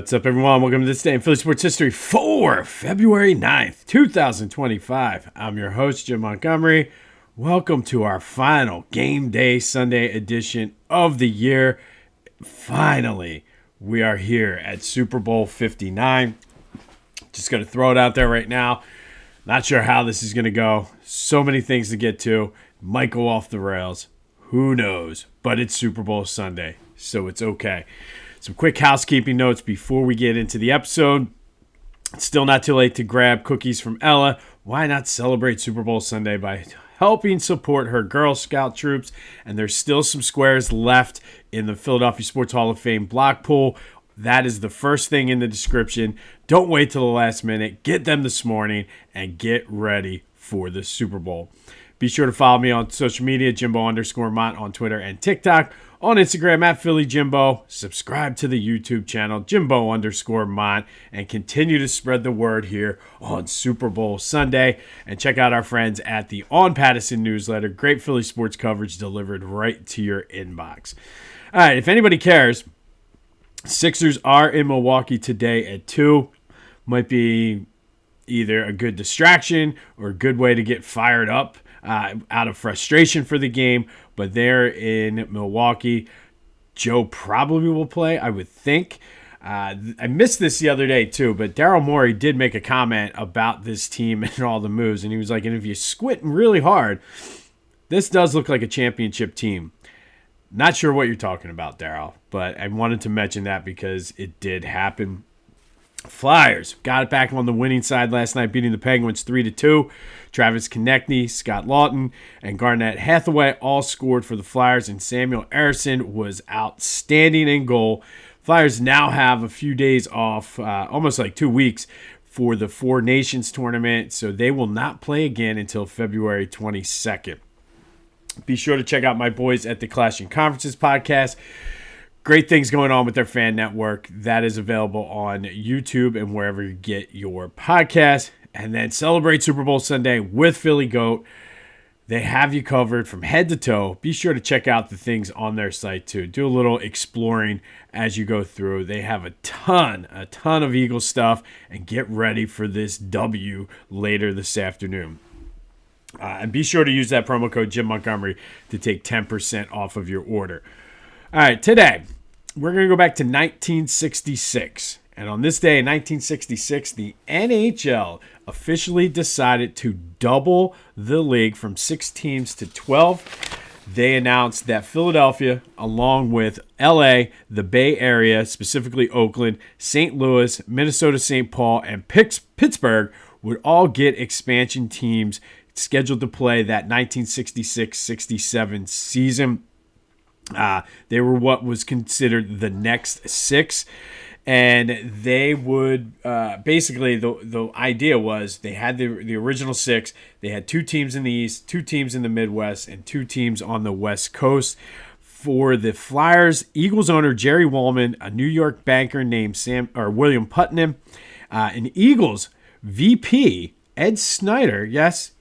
What's up, everyone? Welcome to this day in Philly sports history for February 9th, 2025. I'm your host, Jim Montgomery. Welcome to our final game day Sunday edition of the year. Finally, we are here at Super Bowl 59. Just going to throw it out there right now. Not sure how this is going to go. So many things to get to. Might go off the rails. Who knows? But it's Super Bowl Sunday, so it's okay. Some quick housekeeping notes before we get into the episode. It's still not too late to grab cookies from Ella. Why not celebrate Super Bowl Sunday by helping support her Girl Scout troops? And there's still some squares left in the Philadelphia Sports Hall of Fame block pool. That is the first thing in the description. Don't wait till the last minute. Get them this morning and get ready for the Super Bowl. Be sure to follow me on social media, Jimbo_Mont on Twitter and TikTok. On Instagram at PhillyJimbo. Subscribe to the YouTube channel, Jimbo_Mont, and continue to spread the word here on Super Bowl Sunday. And check out our friends at the On Pattison newsletter. Great Philly sports coverage delivered right to your inbox. All right, if anybody cares, Sixers are in Milwaukee today at 2. Might be either a good distraction or a good way to get fired up out of frustration for the game. But they're in Milwaukee. Joe probably will play, I would think. I missed this the other day too, but Daryl Morey did make a comment about this team and all the moves. And he was like, and if you squint really hard, this does look like a championship team. Not sure what you're talking about, Daryl, but I wanted to mention that because it did happen. Flyers got it back on the winning side last night, beating the Penguins 3-2. Travis Konecny, Scott Lawton, and Garnett Hathaway all scored for the Flyers, and Samuel Ersson was outstanding in goal. Flyers now have a few days off, almost like 2 weeks, for the Four Nations tournament, so they will not play again until February 22nd. Be sure to check out my boys at the Clashing Conferences podcast. Great things going on with their fan network. That is available on YouTube and wherever you get your podcast. And then celebrate Super Bowl Sunday with Philly Goat. They have you covered from head to toe. Be sure to check out the things on their site too. Do a little exploring as you go through. They have a ton of Eagles stuff. And get ready for this W later this afternoon. And be sure to use that promo code Jim Montgomery to take 10% off of your order. All right, today we're going to go back to 1966. And on this day in 1966, the NHL officially decided to double the league from 6 teams to 12. They announced that Philadelphia, along with LA, the Bay Area, specifically Oakland, St. Louis, Minnesota, St. Paul, and Pittsburgh would all get expansion teams scheduled to play that 1966-67 season. They were what was considered the next 6. And they would basically, the idea was they had the original 6. They had 2 teams in the East, 2 teams in the Midwest, and 2 teams on the West Coast. For the Flyers, Eagles owner Jerry Woolman, a New York banker named William Putnam, and Eagles VP Ed Snyder. Yes,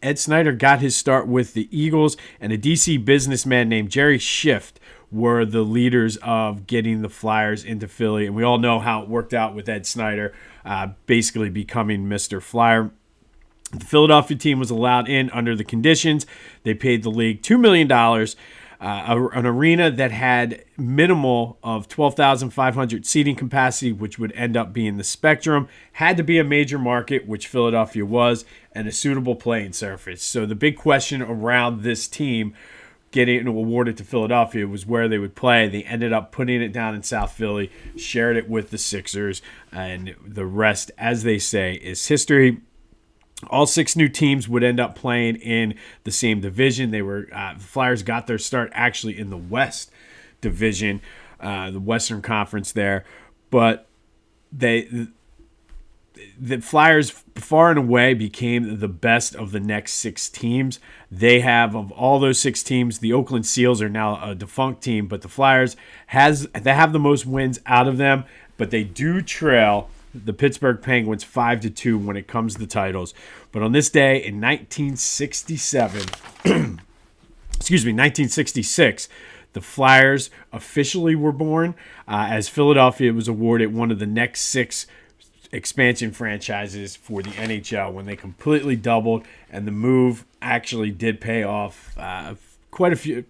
Ed Snyder got his start with the Eagles, and a DC businessman named Jerry Schiff were the leaders of getting the Flyers into Philly. And we all know how it worked out with Ed Snyder basically becoming Mr. Flyer. The Philadelphia team was allowed in under the conditions. They paid the league $2 million. An arena that had minimal of 12,500 seating capacity, which would end up being the Spectrum, had to be a major market, which Philadelphia was, and a suitable playing surface. So the big question around this team getting awarded to Philadelphia was where they would play. They ended up putting it down in South Philly, shared it with the Sixers, and the rest, as they say, is history. All 6 new teams would end up playing in the same division. They were the Flyers got their start actually in the West Division, the Western Conference there, but the Flyers far and away became the best of the next 6 teams. They have, of all those 6 teams, the Oakland Seals are now a defunct team, but the Flyers they have the most wins out of them, but they do trail the Pittsburgh Penguins 5-2 when it comes to titles. But on this day in 1966, the Flyers officially were born, as Philadelphia was awarded one of the next 6 expansion franchises for the NHL when they completely doubled, and the move actually did pay off. A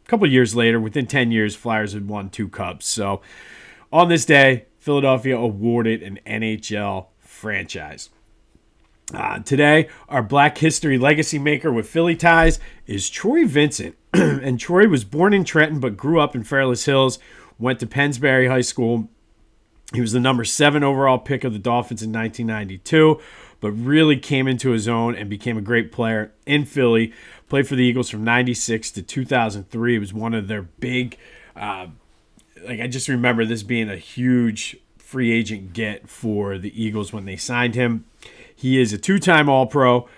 couple years later, within 10 years, Flyers had won 2 cups. So on this day, Philadelphia awarded an NHL franchise. Today, our Black History legacy maker with Philly ties is Troy Vincent. And Troy was born in Trenton but grew up in Fairless Hills, went to Pennsbury High School. He was the number 7 overall pick of the Dolphins in 1992, but really came into his own and became a great player in Philly. Played for the Eagles from 96 to 2003. It was one of their big, I just remember this being a huge free agent get for the Eagles when they signed him. He is a 2-time All-Pro,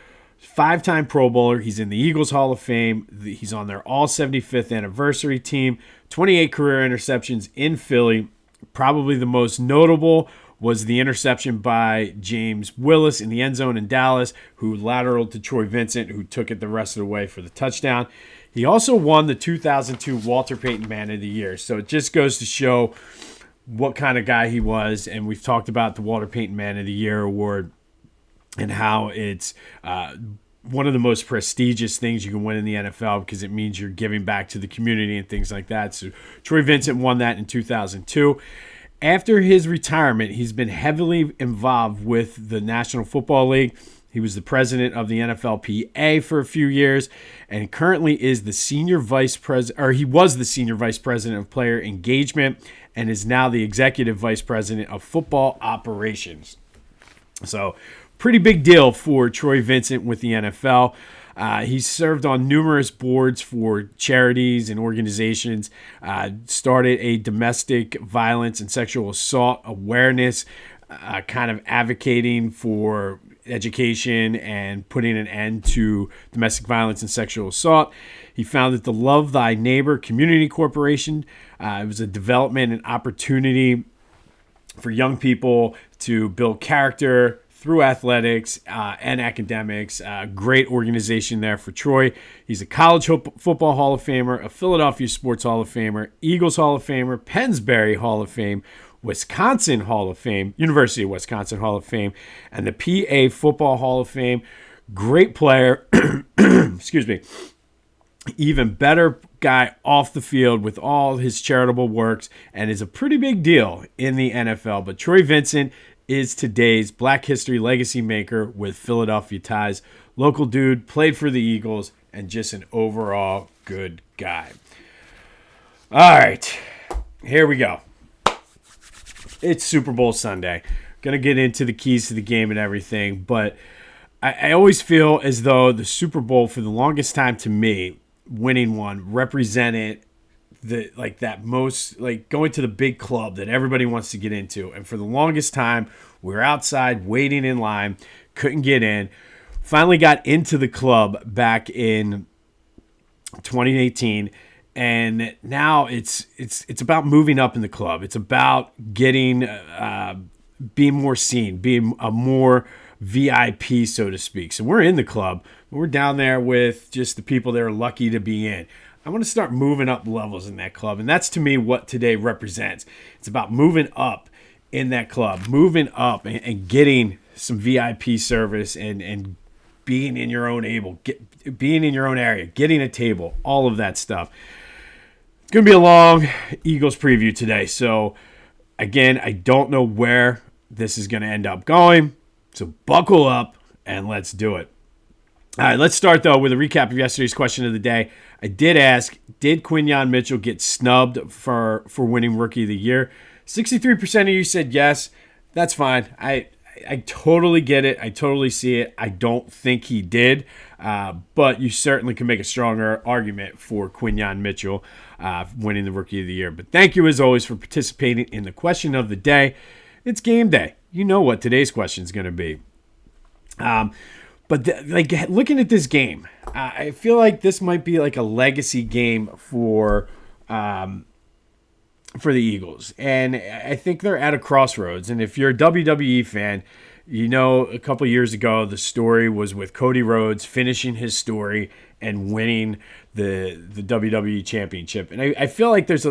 5-time Pro Bowler. He's in the Eagles Hall of Fame. He's on their all-75th anniversary team. 28 career interceptions in Philly. Probably the most notable was the interception by James Willis in the end zone in Dallas, who lateraled to Troy Vincent, who took it the rest of the way for the touchdown. He also won the 2002 Walter Payton Man of the Year. So it just goes to show what kind of guy he was. And we've talked about the Walter Payton Man of the Year award and how it's one of the most prestigious things you can win in the NFL because it means you're giving back to the community and things like that. So Troy Vincent won that in 2002. After his retirement, he's been heavily involved with the National Football League. He was the president of the NFLPA for a few years and currently is the senior vice president, or he was the senior vice president of player engagement and is now the executive vice president of football operations. So pretty big deal for Troy Vincent with the NFL. He's served on numerous boards for charities and organizations, started a domestic violence and sexual assault awareness, kind of advocating for education and putting an end to domestic violence and sexual assault. He founded the Love Thy Neighbor Community Corporation. It was a development and opportunity for young people to build character through athletics and academics. Great organization there for Troy. He's a college football Hall of Famer, a Philadelphia Sports Hall of Famer, Eagles Hall of Famer, Pennsbury Hall of Fame, Wisconsin Hall of Fame, University of Wisconsin Hall of Fame, and the PA Football Hall of Fame. Great player. Excuse me. Even better guy off the field with all his charitable works and is a pretty big deal in the NFL. But Troy Vincent is today's Black History legacy maker with Philadelphia ties. Local dude, played for the Eagles, and just an overall good guy. All right, here we go. It's Super Bowl Sunday. Going to get into the keys to the game and everything, but I always feel as though the Super Bowl, for the longest time to me, winning one, represented going to the big club that everybody wants to get into. And for the longest time, we were outside waiting in line, couldn't get in. Finally got into the club back in 2018, and now it's about moving up in the club. It's about getting being more seen, being a more VIP, so to speak. So we're in the club. We're down there with just the people that are lucky to be in. I want to start moving up levels in that club, and that's to me what today represents. It's about moving up in that club, moving up and getting some VIP service and being in your own being in your own area, getting a table, all of that stuff. It's going to be a long Eagles preview today, so again, I don't know where this is going to end up going, so buckle up and let's do it. All right, let's start, though, with a recap of yesterday's question of the day. I did ask, did Quinyon Mitchell get snubbed for winning Rookie of the Year? 63% of you said yes. That's fine. I totally get it. I totally see it. I don't think he did, but you certainly can make a stronger argument for Quinyon Mitchell winning the Rookie of the Year. But thank you, as always, for participating in the question of the day. It's game day. You know what today's question is going to be. But looking at this game, I feel like this might be like a legacy game for the Eagles. And I think they're at a crossroads. And if you're a WWE fan, you know a couple years ago the story was with Cody Rhodes finishing his story and winning the WWE Championship. And I feel like there's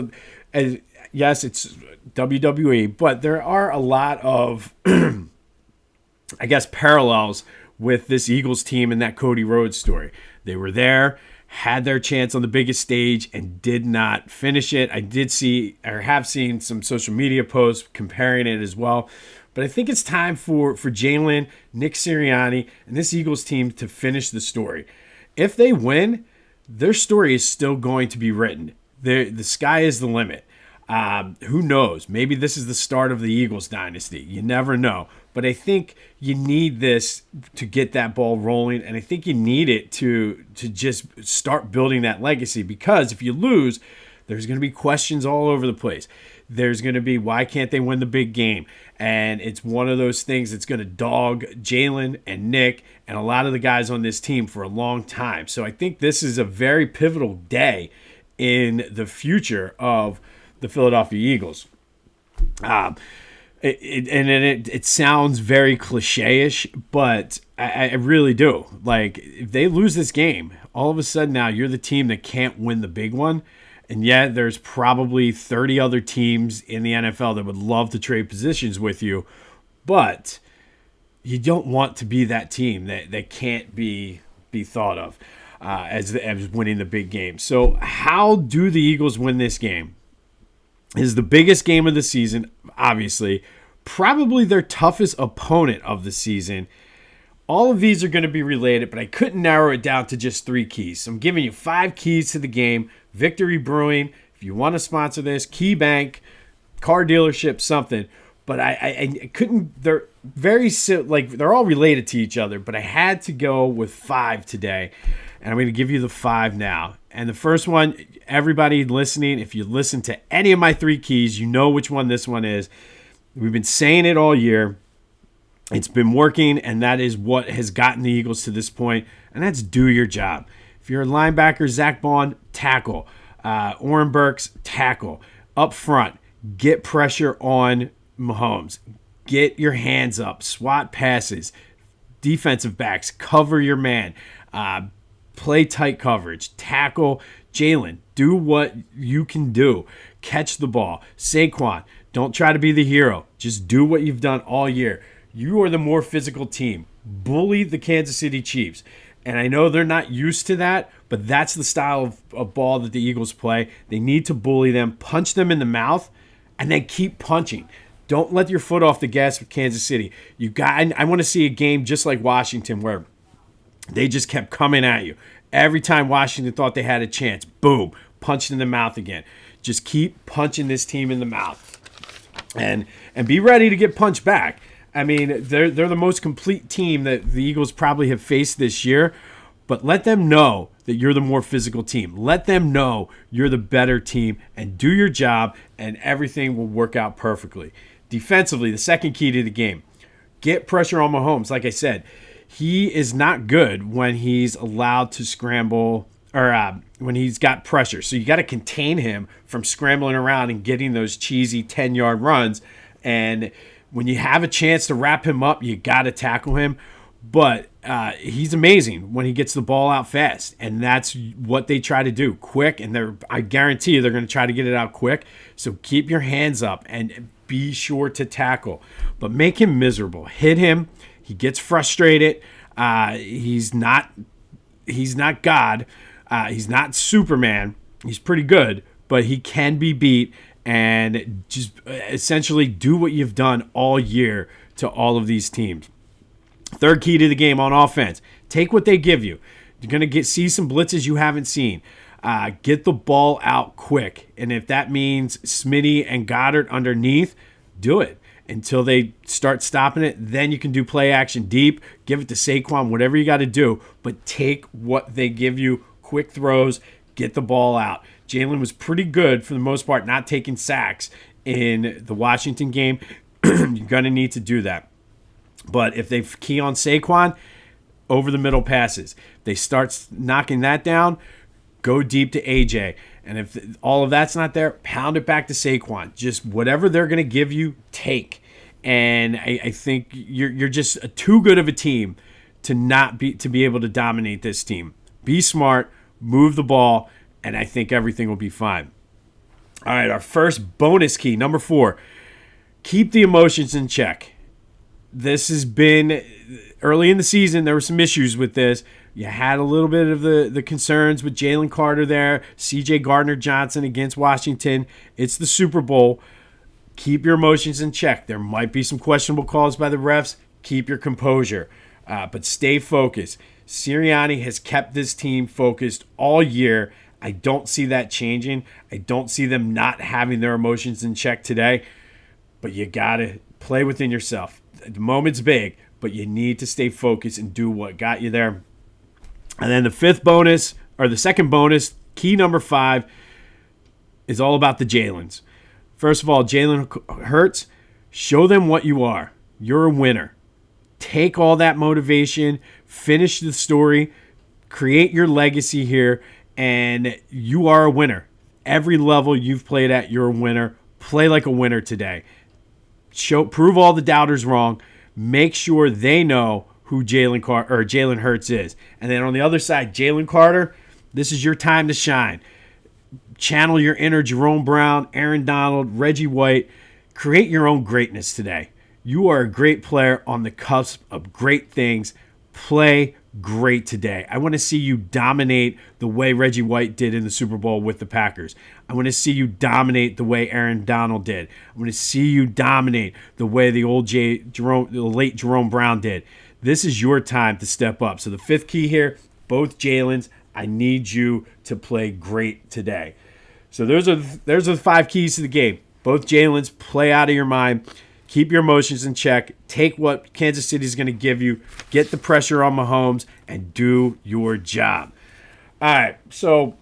yes, it's WWE, but there are a lot of, I guess, parallels with this Eagles team and that Cody Rhodes story. They were there, had their chance on the biggest stage, and did not finish it. I did see, or have seen, some social media posts comparing it as well. But I think it's time for Jalen, Nick Sirianni, and this Eagles team to finish the story. If they win, their story is still going to be written. The sky is the limit. Who knows? Maybe this is the start of the Eagles dynasty. You never know. But I think you need this to get that ball rolling, and I think you need it to just start building that legacy, because if you lose, there's going to be questions all over the place. There's going to be, why can't they win the big game? And it's one of those things that's going to dog Jalen and Nick and a lot of the guys on this team for a long time. So I think this is a very pivotal day in the future of the Philadelphia Eagles. It sounds very cliche-ish, but I really do. Like, if they lose this game, all of a sudden now you're the team that can't win the big one. And yet there's probably 30 other teams in the NFL that would love to trade positions with you. But you don't want to be that team that can't be thought of as winning the big game. So how do the Eagles win this game? Is the biggest game of the season, obviously. Probably their toughest opponent of the season. All of these are going to be related, but I couldn't narrow it down to just 3 keys. So I'm giving you 5 keys to the game. Victory Brewing, if you want to sponsor this, Key Bank, car dealership, something. But I couldn't, they're very, they're all related to each other, but I had to go with 5 today. And I'm going to give you the 5 now. And the first one, everybody listening, if you listen to any of my 3 keys, you know which one this one is. We've been saying it all year. It's been working, and that is what has gotten the Eagles to this point, and that's do your job. If you're a linebacker, Zach Bond, tackle. Oren Burks, tackle. Up front, get pressure on Mahomes. Get your hands up. Swat passes. Defensive backs, cover your man. Play tight coverage. Tackle Jalen. Do what you can do. Catch the ball. Saquon, don't try to be the hero. Just do what you've done all year. You are the more physical team. Bully the Kansas City Chiefs. And I know they're not used to that, but that's the style of ball that the Eagles play. They need to bully them, punch them in the mouth, and then keep punching. Don't let your foot off the gas with Kansas City. I want to see a game just like Washington where they just kept coming at you. Every time Washington thought they had a chance, boom, punched in the mouth again. Just keep punching this team in the mouth. And be ready to get punched back. I mean, they're the most complete team that the Eagles probably have faced this year, but let them know that you're the more physical team. Let them know you're the better team, and do your job, and everything will work out perfectly. Defensively, the second key to the game, get pressure on Mahomes. Like I said, he is not good when he's allowed to scramble or when he's got pressure. So you got to contain him from scrambling around and getting those cheesy 10-yard runs. And when you have a chance to wrap him up, you got to tackle him. But he's amazing when he gets the ball out fast. And that's what they try to do, quick. And I guarantee you they're going to try to get it out quick. So keep your hands up and be sure to tackle. But make him miserable. Hit him. He gets frustrated. He's not God. He's not Superman. He's pretty good. But he can be beat. And just essentially do what you've done all year to all of these teams. Third key to the game on offense. Take what they give you. You're going to see some blitzes you haven't seen. Get the ball out quick. And if that means Smitty and Goddard underneath, do it until they start stopping it. Then you can do play action deep. Give it to Saquon, whatever you got to do. But take what they give you. Quick throws. Get the ball out. Jalen was pretty good for the most part, not taking sacks in the Washington game. You're going to need to do that. But if they key on Saquon, over the middle passes. They start knocking that down, go deep to AJ. And if all of that's not there, pound it back to Saquon. Just whatever they're going to give you, take. And I think you're just too good of a team to be able to dominate this team. Be smart, move the ball, and I think everything will be fine. All right, our first bonus key, number 4, keep the emotions in check. This has been early in the season. There were some issues with this. You had a little bit of the concerns with Jalen Carter there, C.J. Gardner-Johnson against Washington. It's the Super Bowl. Keep your emotions in check. There might be some questionable calls by the refs. Keep your composure, but stay focused. Sirianni has kept this team focused all year. I don't see that changing. I don't see them not having their emotions in check today, but you got to play within yourself. The moment's big, but you need to stay focused and do what got you there. And then the second bonus, key number 5, is all about the Jalens. First of all, Jalen Hurts, show them what you are. You're a winner. Take all that motivation, finish the story, create your legacy here, and you are a winner. Every level you've played at, you're a winner. Play like a winner today. Prove all the doubters wrong. Make sure they know who Jalen Hurts is. And then on the other side, Jalen Carter, this is your time to shine. Channel your inner Jerome Brown, Aaron Donald, Reggie White. Create your own greatness today. You are a great player on the cusp of great things. Play great today. I want to see you dominate the way Reggie White did in the Super Bowl with the Packers. I want to see you dominate the way Aaron Donald did. I want to see you dominate the way the late Jerome Brown did. This is your time to step up. So the 5th key here, both Jalens, I need you to play great today. So those are the 5 keys to the game. Both Jalens, play out of your mind. Keep your emotions in check. Take what Kansas City is going to give you. Get the pressure on Mahomes and do your job. All right, so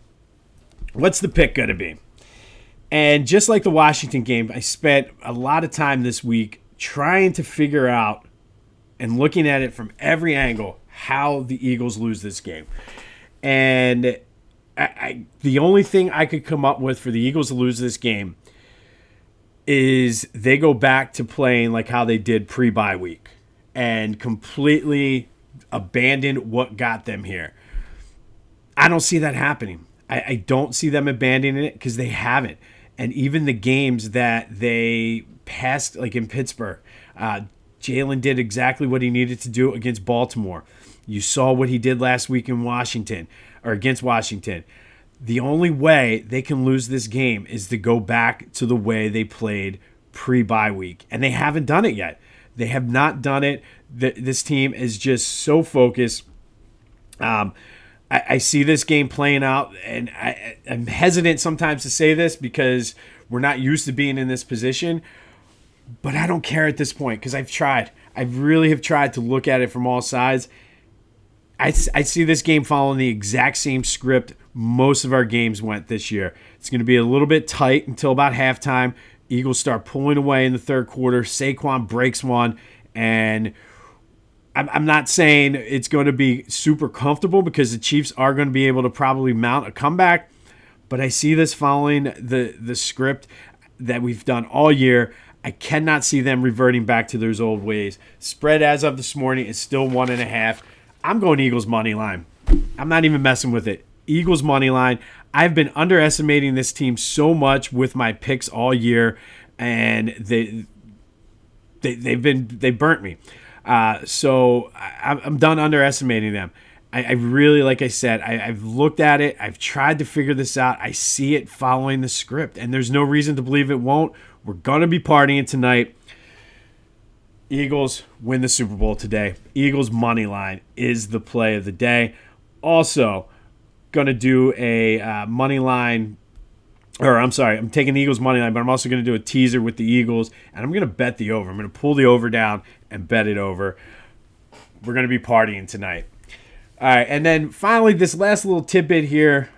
what's the pick going to be? And just like the Washington game, I spent a lot of time this week trying to figure out and looking at it from every angle how the Eagles lose this game. And the only thing I could come up with for the Eagles to lose this game is they go back to playing like how they did pre-bye week and completely abandon what got them here. I don't see that happening. I don't see them abandoning it because they haven't. And even the games that they passed, like in Pittsburgh, Jalen did exactly what he needed to do against Baltimore. You saw what he did last week in Washington, or against Washington. The only way they can lose this game is to go back to the way they played pre-bye week. And they haven't done it yet. They have not done it. This team is just so focused. I see this game playing out, and I'm hesitant sometimes to say this because we're not used to being in this position. But I don't care at this point because I've tried. I really have tried to look at it from all sides. I see this game following the exact same script most of our games went this year. It's going to be a little bit tight until about halftime. Eagles start pulling away in the third quarter. Saquon breaks one, and I'm not saying it's going to be super comfortable because the Chiefs are going to be able to probably mount a comeback, but I see this following the script that we've done all year. I cannot see them reverting back to those old ways. Spread as of this morning is still 1.5. I'm going Eagles money line. I'm not even messing with it. Eagles money line. I've been underestimating this team so much with my picks all year, and they burnt me. So I'm done underestimating them. I really, like I said, I've looked at it. I've tried to figure this out. I see it following the script, and there's no reason to believe it won't. We're going to be partying tonight. Eagles win the Super Bowl today. Eagles money line is the play of the day. Also, going to do a money line, I'm taking the Eagles money line, but I'm also going to do a teaser with the Eagles, and I'm going to bet the over. I'm going to pull the over down and bet it over. We're going to be partying tonight. All right, and then finally, this last little tidbit here.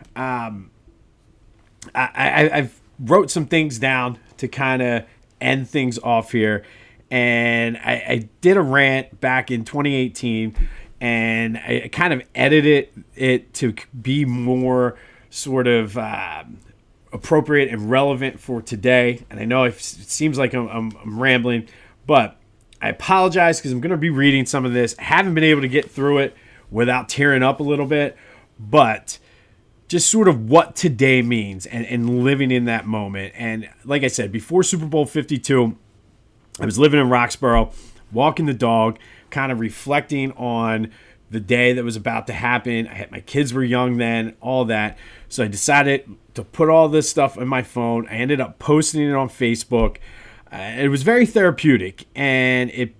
I've wrote some things down to kind of end things off here, and I did a rant back in 2018, and I kind of edited it to be more sort of appropriate and relevant for today. And I know it seems like I'm rambling, but I apologize because I'm going to be reading some of this. I haven't been able to get through it without tearing up a little bit, but just sort of what today means and living in that moment. And like I said, before Super Bowl 52, I was living in Roxborough, walking the dog, kind of reflecting on the day that was about to happen. My kids were young then, all that. So I decided to put all this stuff in my phone. I ended up posting it on Facebook. It was very therapeutic, and it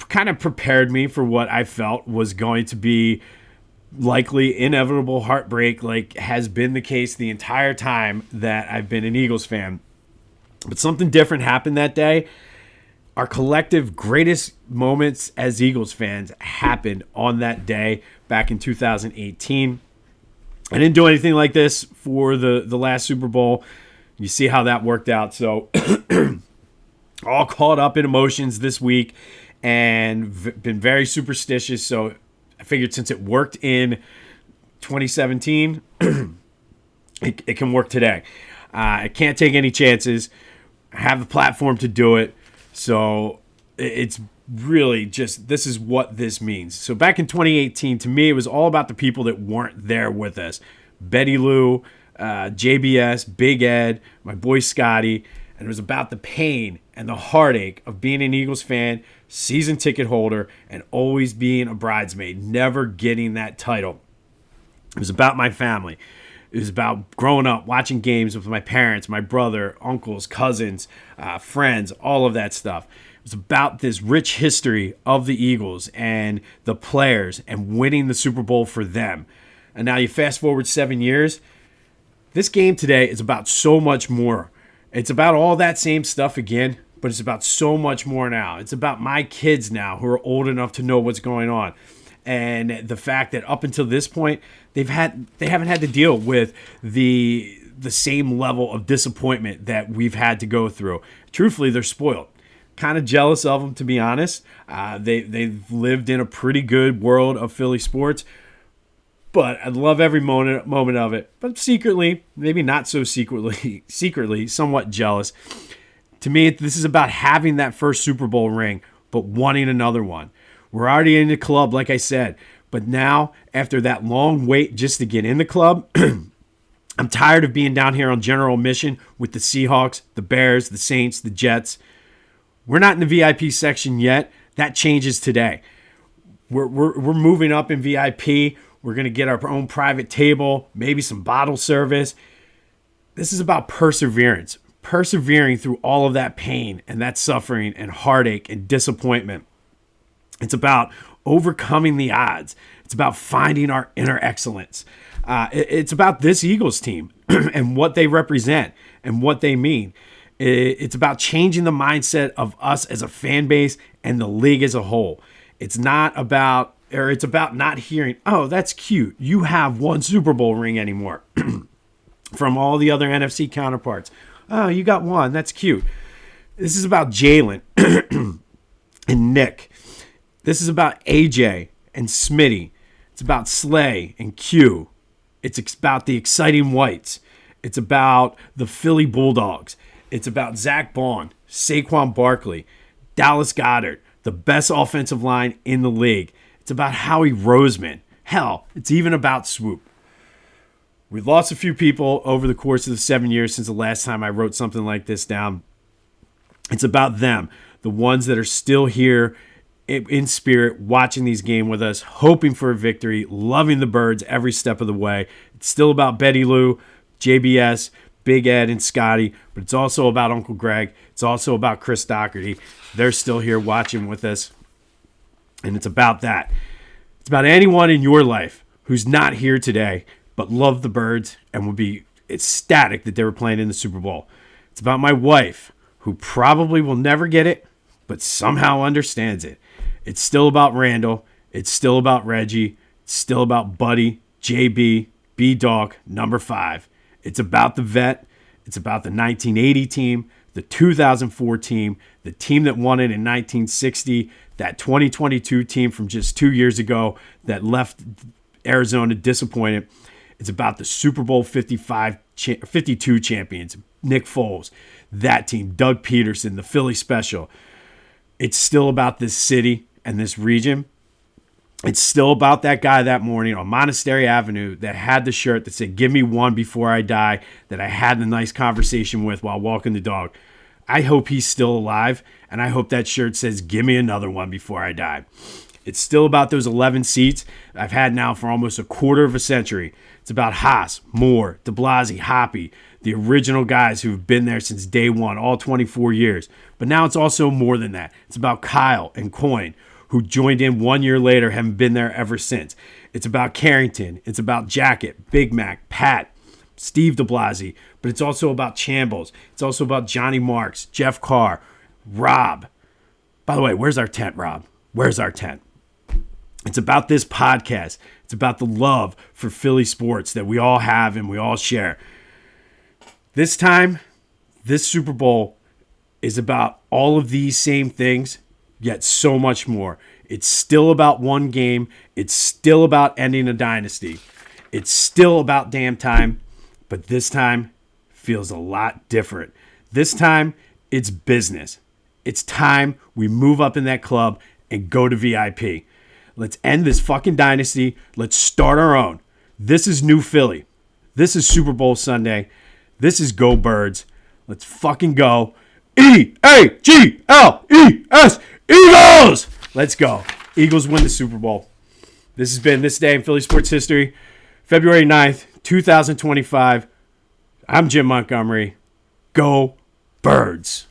kind of prepared me for what I felt was going to be likely inevitable heartbreak, like has been the case the entire time that I've been an Eagles fan. But something different happened that day. Our collective greatest moments as Eagles fans happened on that day back in 2018. I didn't do anything like this for the last Super Bowl. You see how that worked out. So all caught up in emotions this week and been very superstitious. So I figured since it worked in 2017, it can work today. I can't take any chances. I have the platform to do it. So it's really just, this is what this means. So back in 2018, to me, it was all about the people that weren't there with us. Betty Lou, JBS, Big Ed, my boy Scotty. And it was about the pain and the heartache of being an Eagles fan, season ticket holder, and always being a bridesmaid, never getting that title. It was about my family. It was about growing up, watching games with my parents, my brother, uncles, cousins, friends, all of that stuff. It was about this rich history of the Eagles and the players and winning the Super Bowl for them. And now you fast forward 7 years. This game today is about so much more. It's about all that same stuff again, but it's about so much more now. It's about my kids now who are old enough to know what's going on. And the fact that up until this point, they haven't had to deal with the same level of disappointment that we've had to go through. Truthfully, they're spoiled. Kind of jealous of them, to be honest. They've lived in a pretty good world of Philly sports, but I love every moment of it. But secretly, maybe not so secretly, somewhat jealous. To me, this is about having that first Super Bowl ring, but wanting another one. We're already in the club, like I said. But now, after that long wait just to get in the club, I'm tired of being down here on general mission with the Seahawks, the Bears, the Saints, the Jets. We're not in the VIP section yet. That changes today. We're moving up in VIP. We're going to get our own private table, maybe some bottle service. This is about perseverance. Persevering through all of that pain and that suffering and heartache and disappointment. It's about overcoming the odds. It's about finding our inner excellence. It's about this Eagles team and what they represent and what they mean. It's about changing the mindset of us as a fan base and the league as a whole. It's about not hearing, oh, that's cute. You have one Super Bowl ring anymore from all the other NFC counterparts. Oh, you got one. That's cute. This is about Jalen and Nick. This is about AJ and Smitty. It's about Slay and Q. It's about the exciting Whites. It's about the Philly Bulldogs. It's about Zach Bond, Saquon Barkley, Dallas Goedert, the best offensive line in the league. It's about Howie Roseman. Hell, it's even about Swoop. We've lost a few people over the course of the 7 years since the last time I wrote something like this down. It's about them, the ones that are still here in spirit, watching these games with us, hoping for a victory, loving the Birds every step of the way. It's still about Betty Lou, JBS, Big Ed, and Scotty, but it's also about Uncle Greg. It's also about Chris Doherty. They're still here watching with us, and it's about that. It's about anyone in your life who's not here today but loved the Birds and would be ecstatic that they were playing in the Super Bowl. It's about my wife, who probably will never get it, but somehow understands it. It's still about Randall. It's still about Reggie. It's still about Buddy, JB, B-Dog, number 5. It's about the vet. It's about the 1980 team, the 2004 team, the team that won it in 1960, that 2022 team from just 2 years ago that left Arizona disappointed. It's about the Super Bowl 52 champions, Nick Foles, that team, Doug Peterson, the Philly Special. It's still about this city and this region. It's still about that guy that morning on Monastery Avenue that had the shirt that said, "Give me one before I die," that I had a nice conversation with while walking the dog. I hope he's still alive, and I hope that shirt says, "Give me another one before I die." It's still about those 11 seats I've had now for almost a quarter of a century. It's about Haas, Moore, de Blasi, Hoppy, the original guys who've been there since day one, all 24 years. But now it's also more than that. It's about Kyle and Coyne, who joined in 1 year later, haven't been there ever since. It's about Carrington. It's about Jacket, Big Mac, Pat, Steve de Blasi. But it's also about Chambles. It's also about Johnny Marks, Jeff Carr, Rob. By the way, where's our tent, Rob? Where's our tent? It's about this podcast. It's about the love for Philly sports that we all have and we all share. This time, this Super Bowl is about all of these same things, yet so much more. It's still about one game. It's still about ending a dynasty. It's still about damn time, but this time feels a lot different. This time, it's business. It's time we move up in that club and go to VIP. Let's end this fucking dynasty. Let's start our own. This is New Philly. This is Super Bowl Sunday. This is Go Birds. Let's fucking go. E-A-G-L-E-S. Eagles! Let's go. Eagles win the Super Bowl. This has been This Day in Philly Sports History, February 9th, 2025. I'm Jim Montgomery. Go Birds.